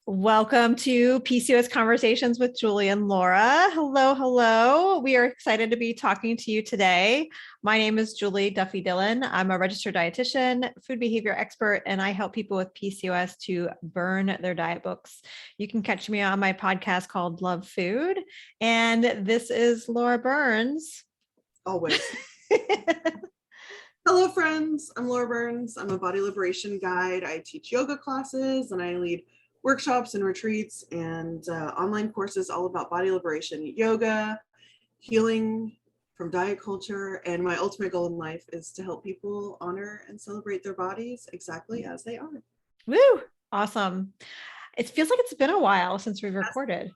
Welcome to PCOS Conversations with Julie and Laura. Hello, hello. We are excited to be talking to you today. My name is Julie Duffy Dillon. I'm a registered dietitian, food behavior expert, and I help people with PCOS to burn their diet books. You can catch me on my podcast called Love Food. And this is Laura Burns. Always. Hello, friends. I'm Laura Burns. I'm a body liberation guide. I teach yoga classes and I lead workshops and retreats and online courses all about body liberation, yoga, healing from diet culture. And my ultimate goal in life is to help people honor and celebrate their bodies exactly as they are. Woo! Awesome. It feels like it's been a while since we've recorded.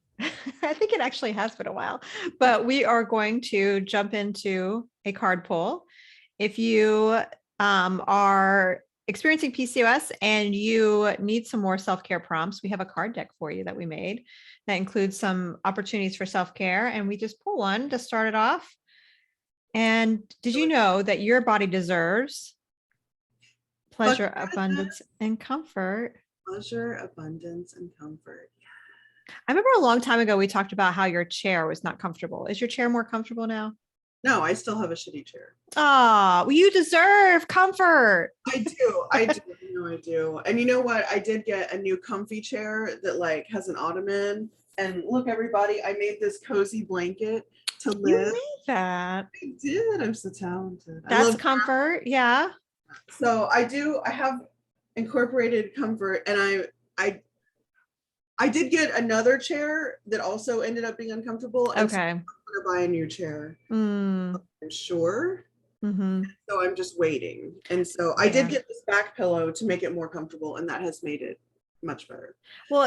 I think it actually has been a while, but we are going to jump into a card pull. If you are experiencing PCOS and you need some more self-care prompts, we have a card deck for you that we made that includes some opportunities for self-care. And we just pull one to start it off. And did you know that your body deserves pleasure, abundance, and comfort? Pleasure, abundance, and comfort. I remember a long time ago, we talked about how your chair was not comfortable. Is your chair more comfortable now? No, I still have a shitty chair. Oh, well, you deserve comfort. I do. I do. And you know what? I did get a new comfy chair that has an ottoman. And look, everybody, I made this cozy blanket to live. You made that. I did. I'm so talented. That's comfort. Yeah. So I have incorporated comfort, and I did get another chair that also ended up being uncomfortable. Okay. So I'm gonna buy a new chair. I'm sure. Mm-hmm. So I'm just waiting. And so I did get this back pillow to make it more comfortable, and that has made it much better. Well,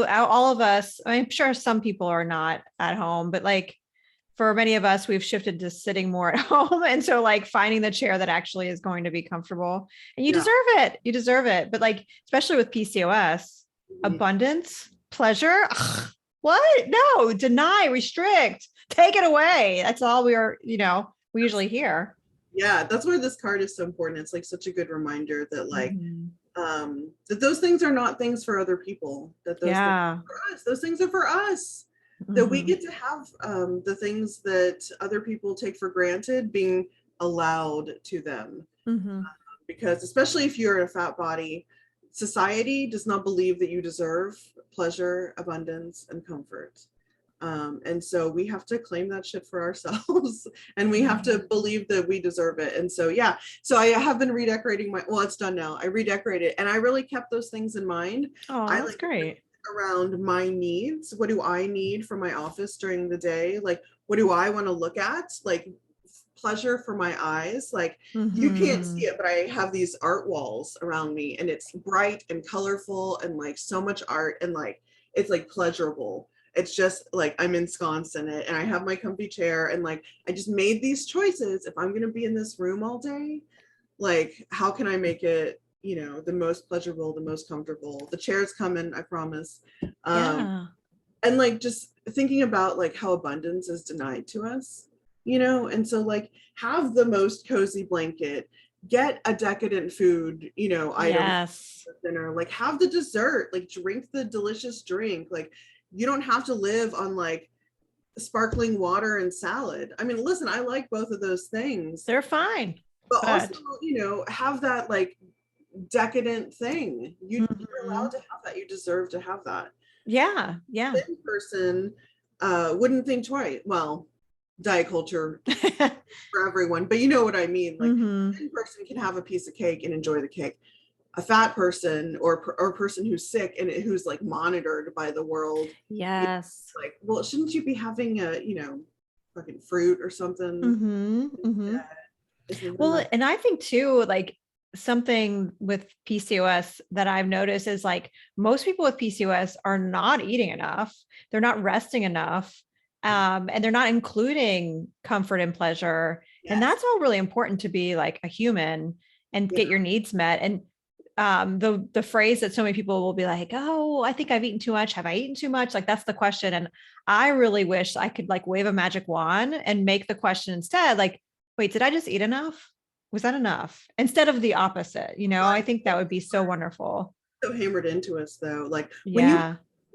all of us, I'm sure some people are not at home, but for many of us, we've shifted to sitting more at home. And so finding the chair that actually is going to be comfortable, and you deserve it. You deserve it. But especially with PCOS, abundance, pleasure. Ugh, what? No, deny, restrict, take it away. That's all we usually hear. Yeah, that's why this card is so important. It's such a good reminder that that those things are not things for other people, that those things are for us. Those things are for us. That we get to have the things that other people take for granted being allowed to them. Because especially if you're in a fat body, society does not believe that you deserve pleasure, abundance, and comfort. And so we have to claim that shit for ourselves, and we have to believe that we deserve it. And so, so I have been redecorating it's done now. I redecorated, and I really kept those things in mind. Oh, that's great. Around my needs. What do I need for my office during the day? What do I want to look at? Pleasure for my eyes. You can't see it, but I have these art walls around me, and it's bright and colorful and so much art, and it's pleasurable. It's just I'm ensconced in it, and I have my comfy chair, and I just made these choices. If I'm going to be in this room all day, how can I make it the most pleasurable, the most comfortable? The chair's coming, I promise. And just thinking about how abundance is denied to us, and so have the most cozy blanket, get a decadent food, item for dinner, have the dessert, drink the delicious drink. You don't have to live on sparkling water and salad. I mean, listen, I like both of those things. They're fine. But also, have that decadent thing. You're allowed to have that. You deserve to have that. Yeah. Thin person wouldn't think twice. Well, diet culture for everyone, but you know what I mean. Thin person can have a piece of cake and enjoy the cake. A fat person or a person who's sick and who's monitored by the world. Yes. Well, shouldn't you be having a fucking fruit or something? Well, and I think too, something with PCOS that I've noticed is most people with PCOS are not eating enough. They're not resting enough. And they're not including comfort and pleasure. Yes. And that's all really important to be a human and get your needs met. And the phrase that so many people will be oh, I think I've eaten too much. Have I eaten too much? That's the question. And I really wish I could wave a magic wand and make the question instead, wait, did I just eat enough? Was that enough? Instead of the opposite, I think that would be so wonderful. So hammered into us though.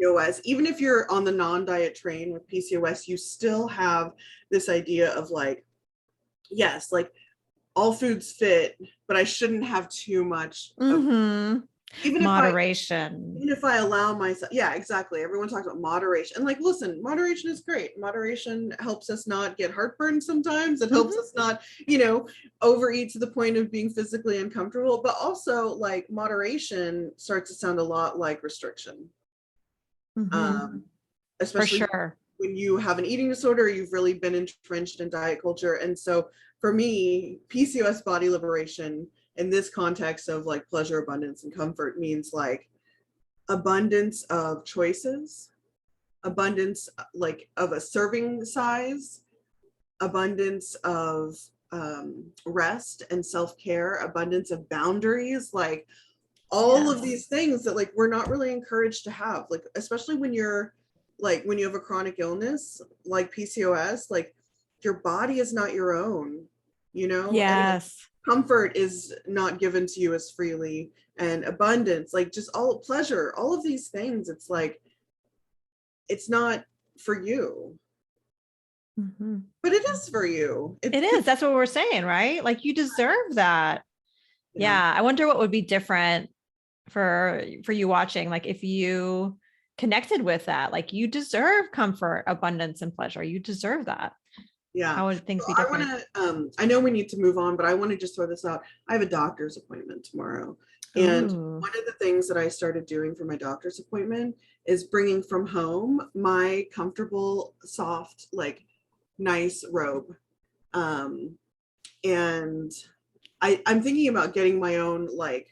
PCOS, even if you're on the non-diet train with PCOS, you still have this idea of like, yes, like all foods fit, but I shouldn't have too much of, Mm-hmm. even Moderation. if I allow myself, yeah, exactly. Everyone talks about moderation. And like, listen, moderation is great. Moderation helps us not get heartburn sometimes. It helps us not, overeat to the point of being physically uncomfortable. But also, like, moderation starts to sound a lot like restriction. Mm-hmm. For Especially sure. when you have an eating disorder, you've really been entrenched in diet culture. And so for me, PCOS body liberation in this context of like pleasure, abundance, and comfort means like abundance of choices, abundance like of a serving size, abundance of rest and self-care, abundance of boundaries, like all of these things that like we're not really encouraged to have, like especially when you're like when you have a chronic illness like PCOS, like your body is not your own, and Yes. comfort is not given to you as freely, and abundance, like just all pleasure, all of these things, it's like it's not for you, Mm-hmm. but it is for you. It is. That's what we're saying, right? Like you deserve that. Yeah. Yeah. I wonder what would be different for you watching, like if you connected with that, like you deserve comfort, abundance, and pleasure. You deserve that. Yeah. How would things So be I different? want to, I know we need to move on, but I want to just throw this out. I have a doctor's appointment tomorrow. And Ooh. one of the things that I started doing for my doctor's appointment is bringing from home my comfortable, soft, like nice robe. And I'm thinking about getting my own like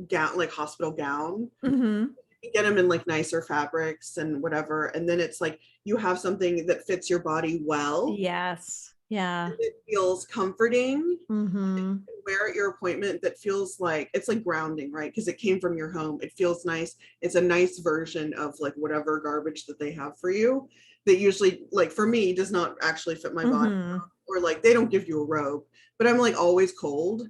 gown, like hospital gown, Mm-hmm. get them in like nicer fabrics and whatever. And then it's like you have something that fits your body well. Yes. Yeah. It feels comforting. Mm-hmm. Wear at your appointment that feels like it's like grounding, right? Because it came from your home. It feels nice. It's a nice version of like whatever garbage that they have for you that usually, like for me, does not actually fit my body. Mm-hmm. Or like they don't give you a robe, but I'm like always cold.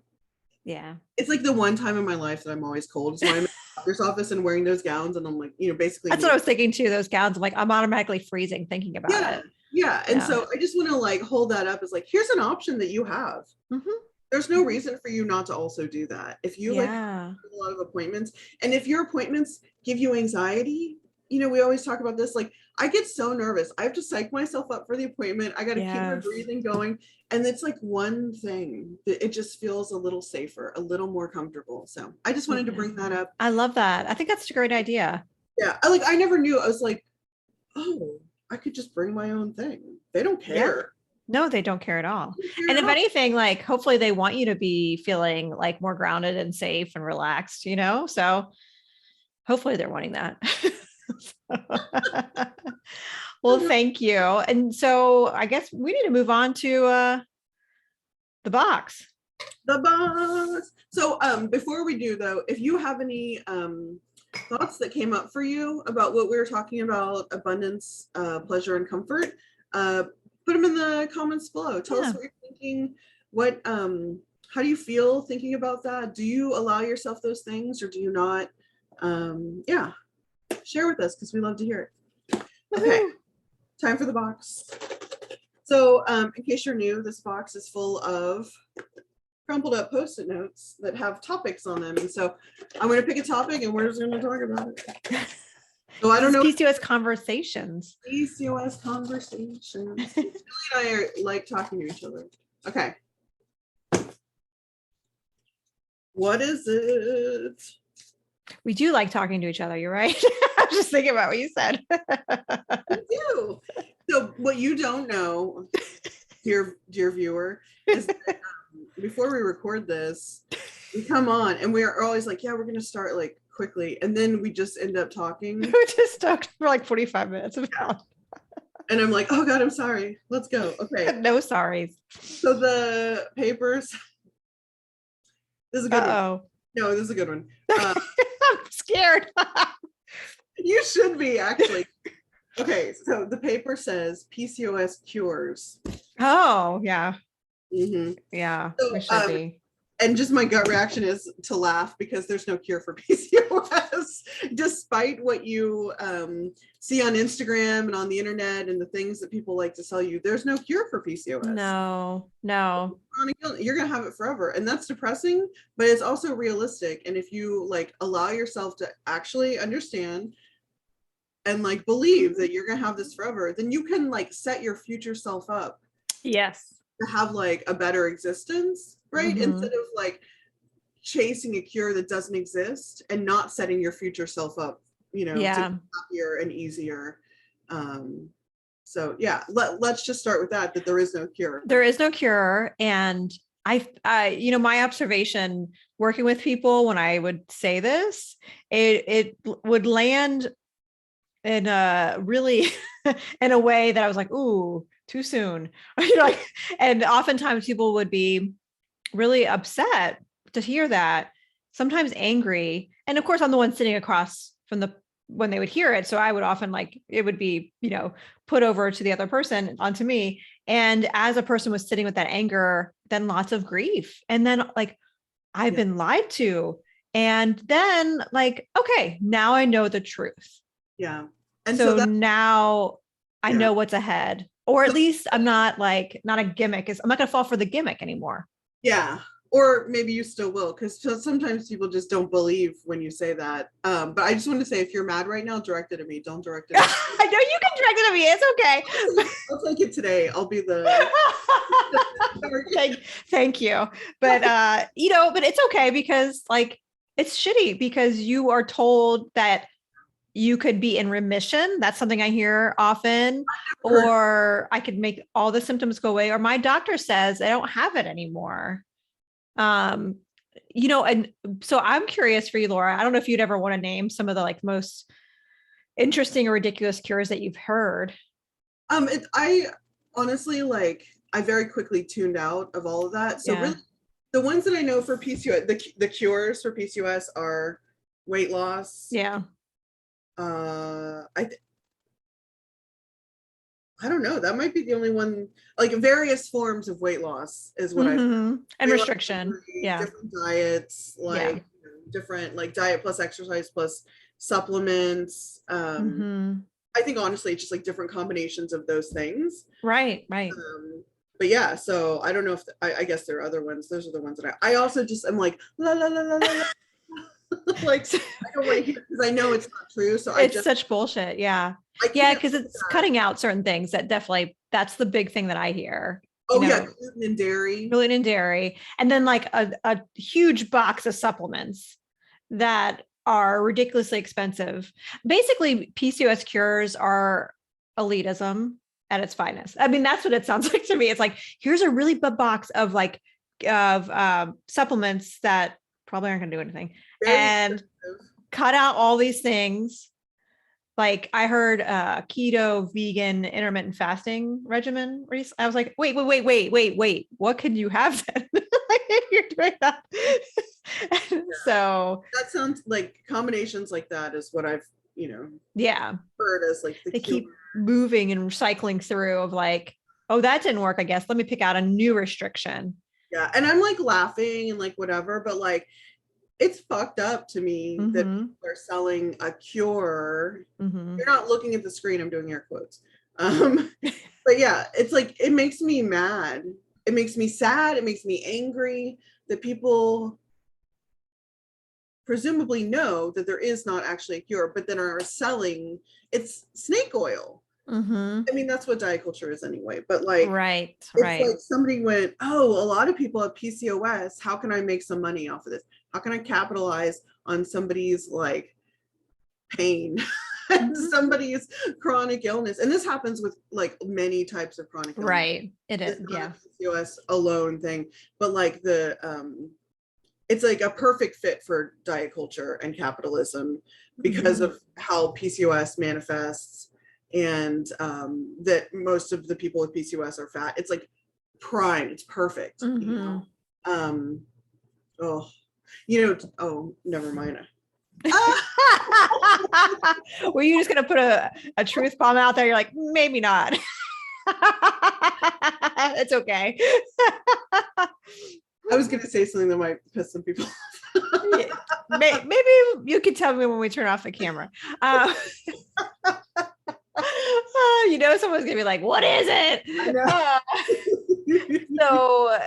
Yeah. It's like the one time in my life that I'm always cold is when I'm in the doctor's office and wearing those gowns and I'm like, basically That's what I naked. was thinking too. Those gowns, I'm like, I'm automatically freezing thinking about Yeah. it. Yeah. And Yeah. so I just want to like hold that up as like, here's an option that you have. Mm-hmm. There's no reason for you not to also do that. If you like have Yeah. a lot of appointments, and if your appointments give you anxiety, we always talk about this. Like, I get so nervous. I have to psych myself up for the appointment. I got to keep my Yes. breathing going. And it's like one thing that it just feels a little safer, a little more comfortable. So I just wanted to Yeah. bring that up. I love that. I think that's a great idea. Yeah. I never knew. I was like, oh, I could just bring my own thing. They don't Yeah. care. No, they don't care at all. They don't care And at if all. anything, like hopefully they want you to be feeling like more grounded and safe and relaxed, So hopefully they're wanting that. Well, thank you. And so I guess we need to move on to the box. The box. So before we do though, if you have any thoughts that came up for you about what we were talking about, abundance, pleasure, and comfort, put them in the comments below. Tell us what you're thinking. What how do you feel thinking about that? Do you allow yourself those things or do you not? Yeah, share with us because we love to hear it. Okay, time for the box. So in case you're new, this box is full of crumpled up post-it notes that have topics on them. And so I'm going to pick a topic and we're just going to talk about it. So I don't know. PCOS conversations. PCOS conversations. Julie and I are like talking to each other. Okay. What is it? We do like talking to each other. You're right. I was just thinking about what you said. We do. So what you don't know, dear viewer, is that before we record this, we come on and we're always like, yeah, we're going to start like quickly. And then we just end up talking. We just talked for like 45 minutes about. And I'm like, oh God, I'm sorry. Let's go. Okay. No sorries. So the papers. This is a good one. Uh-oh. No, this is a good one. I'm scared. You should be actually. Okay, so the paper says PCOS cures. Oh, yeah. Mm-hmm. Yeah, So, we should be. And just my gut reaction is to laugh because there's no cure for PCOS. Despite what you see on Instagram and on the internet and the things that people like to sell you, there's no cure for PCOS. No. You're going to have it forever. And that's depressing, but it's also realistic. And if you like allow yourself to actually understand and like believe that you're going to have this forever, then you can like set your future self up. Yes. To have like a better existence, right? Instead of like chasing a cure that doesn't exist and not setting your future self up, to be happier and easier. So yeah, let's just start with that there is no cure. There is no cure. And I my observation working with people when I would say this, it would land in a really in a way that I was like, ooh, too soon. And oftentimes people would be really upset to hear that, sometimes angry. And of course, I'm the one sitting across from when they would hear it. So I would often it would be, put over to the other person onto me. And as a person was sitting with that anger, then lots of grief. And then I've been lied to. And then okay, now I know the truth. Yeah. And so now I know what's ahead. Or at least I'm not not a gimmick. I'm not going to fall for the gimmick anymore. Yeah. Or maybe you still will, because sometimes people just don't believe when you say that. But I just want to say, if you're mad right now, direct it at me. Don't direct it at me. I know you can direct it at me. It's okay. I'll take it today. I'll be the... Thank you. But, but it's okay because it's shitty because you are told that you could be in remission. That's something I hear often, or I could make all the symptoms go away, or my doctor says I don't have it anymore. And so I'm curious for you, Laura, I don't know if you'd ever want to name some of the most interesting or ridiculous cures that you've heard. I honestly, I very quickly tuned out of all of that. So really the ones that I know for PCOS, the cures for PCOS are weight loss. Yeah. I don't know. That might be the only one. Various forms of weight loss is what I've heard. And restriction. Different diets, different diet plus exercise plus supplements. I think honestly, it's just different combinations of those things. Right. But yeah, so I don't know if I guess there are other ones. Those are the ones that I also just am la la la la la. I don't want to hear because I know it's not true. So it's such bullshit. Yeah. Yeah. Cause it's cutting out certain things that's the big thing that I hear. Gluten and dairy. And then a huge box of supplements that are ridiculously expensive. Basically PCOS cures are elitism at its finest. I mean, that's what it sounds like to me. It's here's a really big box of supplements that probably aren't going to do anything. And cut out all these things. I heard keto, vegan, intermittent fasting regimen. I was like, wait. What can you have then? If you're doing that. So that sounds like combinations like that is what I've, heard as they keep moving and recycling through of oh, that didn't work. I guess let me pick out a new restriction. Yeah. And I'm laughing and whatever, but it's fucked up to me that people are selling a cure. You're not looking at the screen. I'm doing air quotes. But yeah, it's it makes me mad. It makes me sad. It makes me angry that people presumably know that there is not actually a cure, but then are selling it's snake oil. I mean, that's what diet culture is anyway, but right. Somebody went, oh, a lot of people have PCOS. How can I make some money off of this? How can I capitalize on somebody's pain and somebody's chronic illness? And this happens with many types of chronic illness. Right. It is. Yeah. PCOS alone thing, but it's a perfect fit for diet culture and capitalism because of how PCOS manifests. And that most of the people with PCOS are fat. It's prime. It's perfect. Never mind. Were you just gonna put a truth bomb out there? You're like, maybe not. It's okay. I was going to say something that might piss some people Yeah, maybe you can tell me when we turn off the camera. Someone's gonna be like, what is it? I know.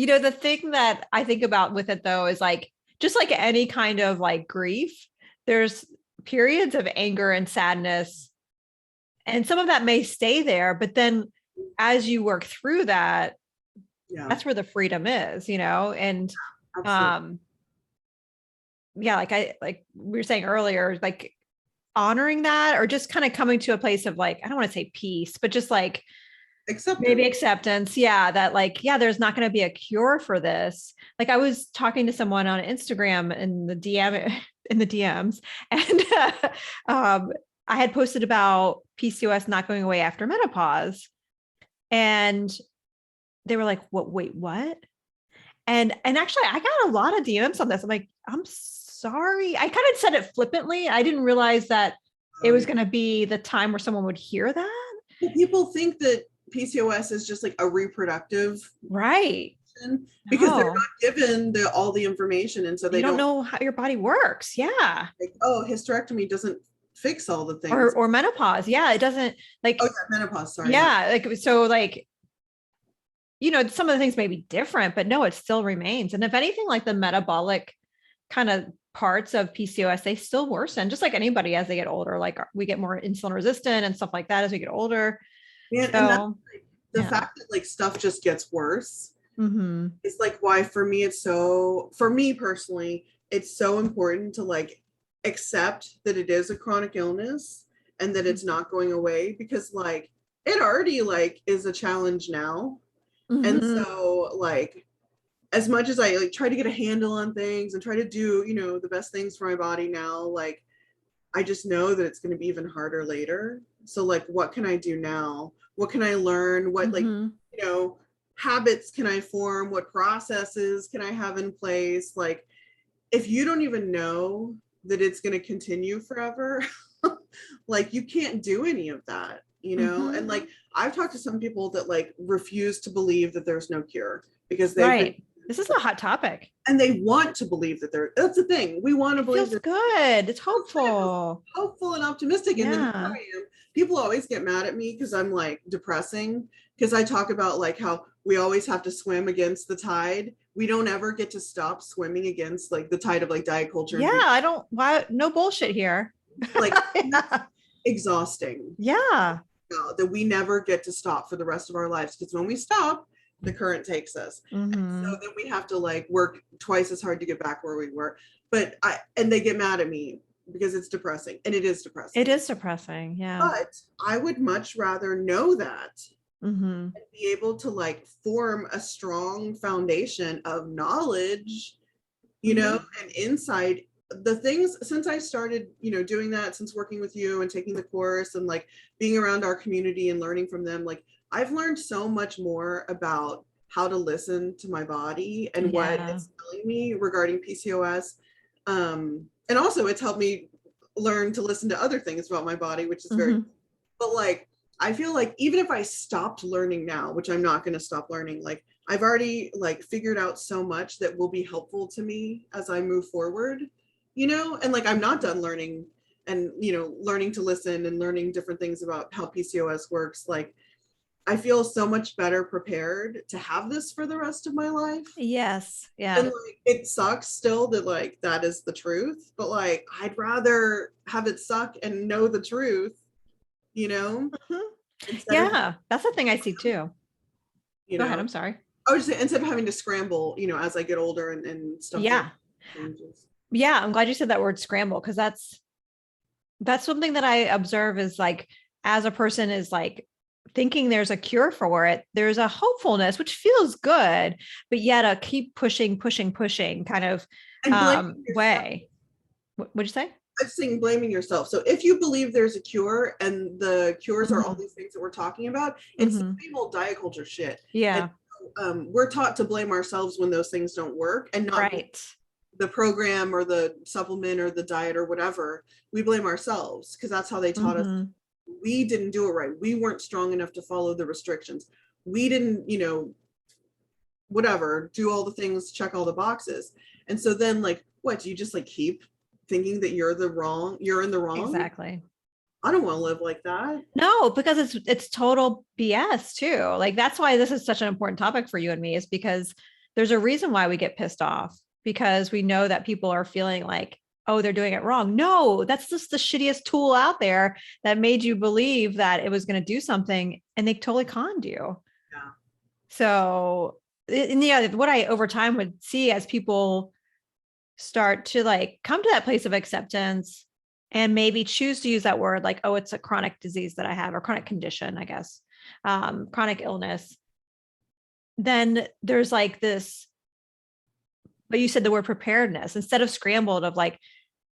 So, the thing that I think about with it though is like, just like any kind of like grief, there's periods of anger and sadness, and some of that may stay there, but then as you work through that, that's where the freedom is, and Absolutely. yeah, like we were saying earlier, like honoring that, or just kind of coming to a place of like, I don't want to say peace, but just like maybe acceptance. Yeah. That like, yeah, there's not going to be a cure for this. Like I was talking to someone on Instagram in the DMs, and I had posted about PCOS not going away after menopause. And they were like, what, wait, what? And actually I got a lot of DMs on this. I'm like, I'm sorry. I kind of said it flippantly. I didn't realize that it was going to be the time where someone would hear that. Well, people think that PCOS is just like a reproductive, right? Because they're not given all the information, and so they don't know how your body works. Yeah. Like, oh, hysterectomy doesn't fix all the things. Or menopause. Yeah, it doesn't like. Oh yeah, menopause. Sorry. Yeah, like so, like some of the things may be different, but no, it still remains. And if anything, like the metabolic kind of parts of PCOS, they still worsen, just like anybody as they get older. Like we get more insulin resistant and stuff like that as we get older. Yeah, so, and that's like, the fact that like stuff just gets worse. It's like why for me personally, it's so important to like accept that it is a chronic illness and that it's not going away, because like it already like is a challenge now. And so like as much as I like try to get a handle on things and try to do, the best things for my body now, like I just know that it's going to be even harder later. So like, what can I do now? What can I learn? What like, habits can I form? What processes can I have in place? Like, if you don't even know that it's going to continue forever, like you can't do any of that, and like, I've talked to some people that like refuse to believe that there's no cure because this is a hot topic. And they want to believe that that's the thing. We want to believe it's good. It's hopeful. Hopeful and optimistic. And then here I am. People always get mad at me because I'm like depressing, because I talk about like how we always have to swim against the tide. We don't ever get to stop swimming against like the tide of like diet culture. Yeah, no bullshit here. Like exhausting. Yeah. That we never get to stop for the rest of our lives, because when we stop, the current takes us. So then we have to like work twice as hard to get back where we were. And they get mad at me because it's depressing, and it is depressing. It is depressing. Yeah. But I would much rather know that and be able to like form a strong foundation of knowledge, and insight. The things since I started, doing that, since working with you and taking the course and like being around our community and learning from them, like I've learned so much more about how to listen to my body and what it's telling me regarding PCOS. And also it's helped me learn to listen to other things about my body, which is very, but like, I feel like even if I stopped learning now, which I'm not going to stop learning, like I've already like figured out so much that will be helpful to me as I move forward, and like, I'm not done learning and, learning to listen and learning different things about how PCOS works. Like, I feel so much better prepared to have this for the rest of my life. Yes. Yeah. And like, it sucks still that like, that is the truth, but like, I'd rather have it suck and know the truth, Yeah. That's the thing I see too. Go ahead. I'm sorry. I was just saying, instead of having to scramble, as I get older and stuff. Yeah. Yeah. I'm glad you said that word scramble, because that's something that I observe is like, as a person is like thinking there's a cure for it, there's a hopefulness, which feels good, but yet a keep pushing kind of way. What'd you say? I'm saying blaming yourself. So if you believe there's a cure and the cures are all these things that we're talking about, it's the same old diet culture shit. Yeah. And, we're taught to blame ourselves when those things don't work, and not the program or the supplement or the diet or whatever. We blame ourselves because that's how they taught us. We didn't do it right. We weren't strong enough to follow the restrictions. We didn't, whatever, do all the things, check all the boxes. And so then like, what, do you just like keep thinking that you're in the wrong? Exactly. I don't want to live like that. No, because it's total BS too. Like that's why this is such an important topic for you and me, is because there's a reason why we get pissed off, because we know that people are feeling like, oh, they're doing it wrong. No, that's just the shittiest tool out there that made you believe that it was going to do something, and they totally conned you. Yeah. So, and yeah, what I over time would see as people start to like come to that place of acceptance and maybe choose to use that word, like, oh, it's a chronic disease that I have, or chronic condition, I guess, chronic illness, then there's like this, but you said the word preparedness instead of scrambled, of like,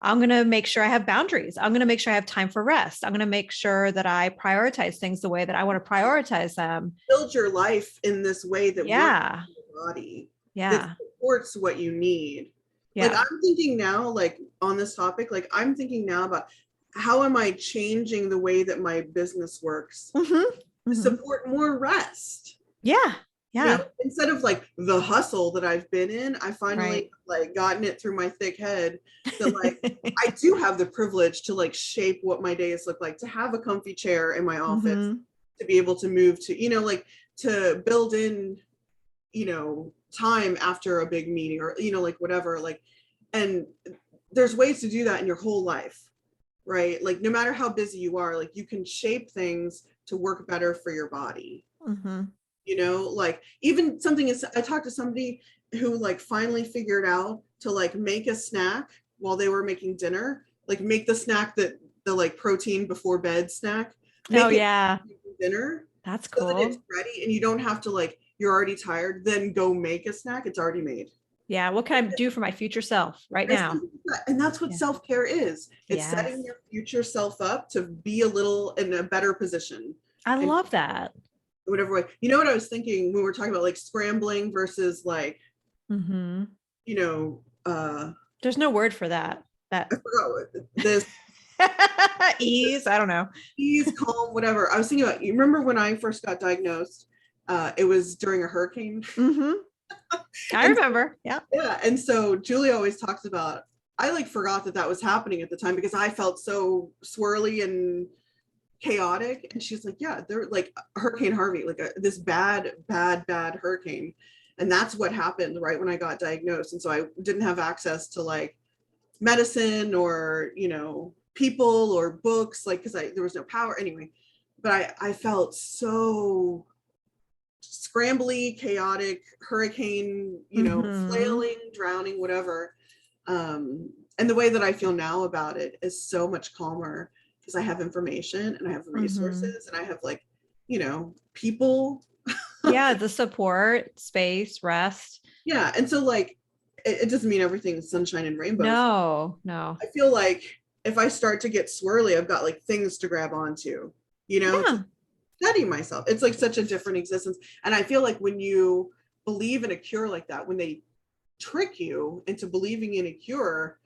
I'm going to make sure I have boundaries. I'm going to make sure I have time for rest. I'm going to make sure that I prioritize things the way that I want to prioritize them. Build your life in this way that Yeah. works for your body, Yeah. that supports what you need. Yeah. Like I'm thinking now, like on this topic, like I'm thinking now about how am I changing the way that my business works to support more rest? Yeah. Yeah. You know, instead of like the hustle that I've been in, I finally like gotten it through my thick head that like I do have the privilege to like shape what my days look like, to have a comfy chair in my office, to be able to move to, you know, like to build in, you know, time after a big meeting, or, you know, like whatever, like, and there's ways to do that in your whole life, right? Like no matter how busy you are, like you can shape things to work better for your body. You know, like even something is, I talked to somebody who like finally figured out to like make a snack while they were making dinner, like make the snack, that the like protein before bed snack, make it dinner. That's so cool. that it's ready and you don't have to like, you're already tired, then go make a snack. It's already made. Yeah. What can I do for my future self right now? And that's what self-care is. It's setting Yes. your future self up to be a little in a better position. I And love that. whatever way. You know what I was thinking when we were talking about like scrambling versus like, you know, there's no word for that. I forgot what this ease. I don't know. ease, calm, whatever. I was thinking about, you remember when I first got diagnosed, it was during a hurricane. I remember. Yeah. Yeah. And so Julie always talks about, I like forgot that that was happening at the time because I felt so swirly and chaotic. And she's like, yeah, they're like Hurricane Harvey, like this bad hurricane. And that's what happened right when I got diagnosed. And so I didn't have access to like medicine or, you know, people or books, like, because there was no power anyway. But I felt so scrambly, chaotic, hurricane, you know, flailing, drowning, whatever. And the way that I feel now about it is so much calmer because I have information and I have resources and I have like, you know, people. Yeah, the support, space, rest. Yeah. And so like, it doesn't mean everything's sunshine and rainbows. No. I feel like if I start to get swirly, I've got like things to grab onto, you know, to study myself. It's like such a different existence. And I feel like when you believe in a cure like that, when they trick you into believing in a cure,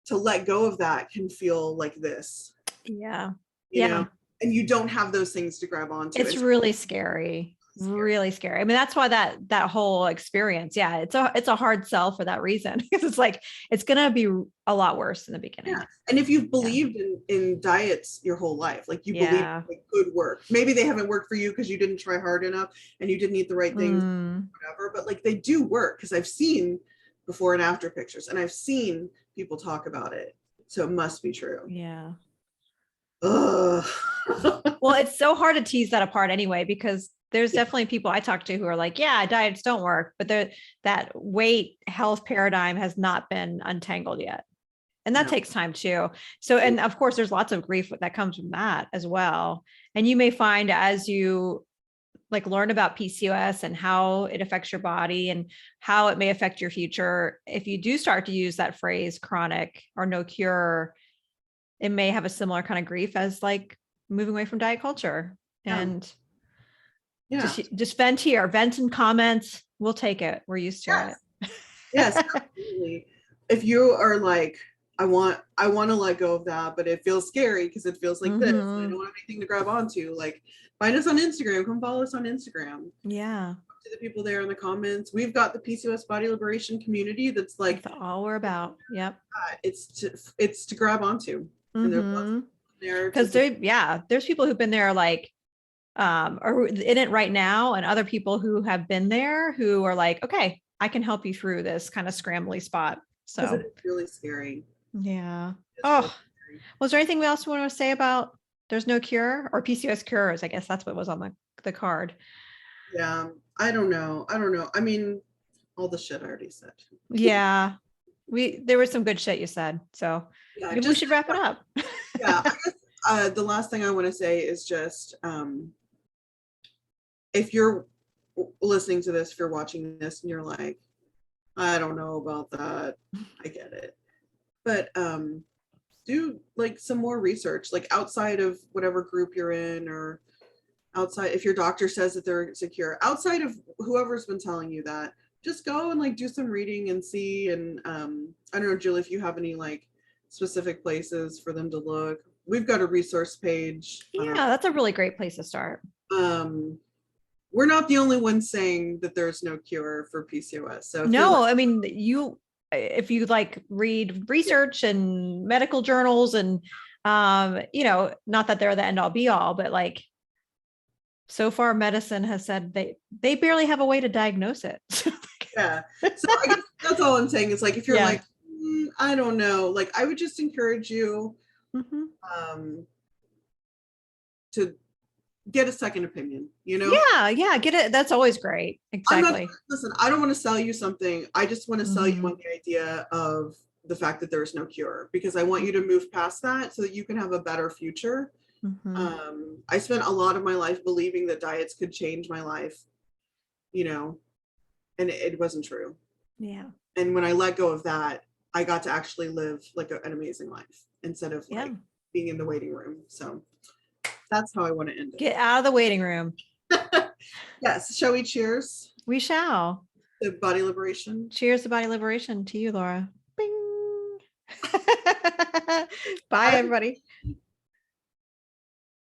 to let go of that can feel like this. Yeah. You know, and you don't have those things to grab onto. It's really scary. Really scary. I mean, that's why that whole experience, it's a hard sell for that reason, because it's like, it's going to be a lot worse in the beginning. Yeah. And if you've believed in diets your whole life, like you believe they could work, maybe they haven't worked for you because you didn't try hard enough and you didn't eat the right things, whatever, but like they do work because I've seen before and after pictures and I've seen people talk about it. So it must be true. Yeah. Ugh. Well, it's so hard to tease that apart anyway, because there's definitely people I talk to who are like, yeah, diets don't work, but that weight health paradigm has not been untangled yet. And that takes time too. So, and of course there's lots of grief that comes from that as well. And you may find as you like learn about PCOS and how it affects your body and how it may affect your future, if you do start to use that phrase chronic or no cure, it may have a similar kind of grief as like moving away from diet culture. And just vent here, vent in comments. We'll take it. We're used to it. Yes, absolutely. If you are like I want to let go of that, but it feels scary because it feels like this. And I don't have anything to grab onto. Like, find us on Instagram. Come follow us on Instagram. Yeah. To the people there in the comments, we've got the PCOS Body Liberation community that's like That's all we're about. Yep. It's to grab onto. And there's lots of there because there's people who've been there like or in it right now, and other people who have been there who are like, okay, I can help you through this kind of scrambly spot. So it's really scary. Yeah. It's really scary. Was there anything else you want to say about there's no cure, or PCOS cures? I guess that's what was on the card. Yeah. I don't know. I mean, all the shit I already said. Yeah. There was some good shit you said. So maybe we should wrap it up. Yeah. I guess, the last thing I want to say is just, if you're listening to this, if you're watching this and you're like, I don't know about that, I get it. But do like some more research, like outside of whatever group you're in, or outside, if your doctor says that they're secure, outside of whoever's been telling you that, just go and like do some reading and see. And I don't know, Julie, if you have any like specific places for them to look. We've got a resource page. Yeah, that's a really great place to start. We're not the only ones saying that there's no cure for PCOS. So no, I mean, if you like read research and medical journals and, not that they're the end all be all, but like, so far medicine has said they barely have a way to diagnose it. Yeah. So I guess that's all I'm saying. It's like, if you're like, I don't know, like, I would just encourage you to get a second opinion, Yeah, get it. That's always great. Exactly. Listen, I don't want to sell you something. I just want to sell you on the idea of the fact that there's no cure, because I want you to move past that so that you can have a better future. I spent a lot of my life believing that diets could change my life, and it wasn't true. Yeah. And when I let go of that, I got to actually live like an amazing life instead of like being in the waiting room. So that's how I want to end it. Get out of the waiting room. Yes. Shall we cheers? We shall. To body liberation. Cheers to body liberation to you, Laura. Bing. Bye, everybody.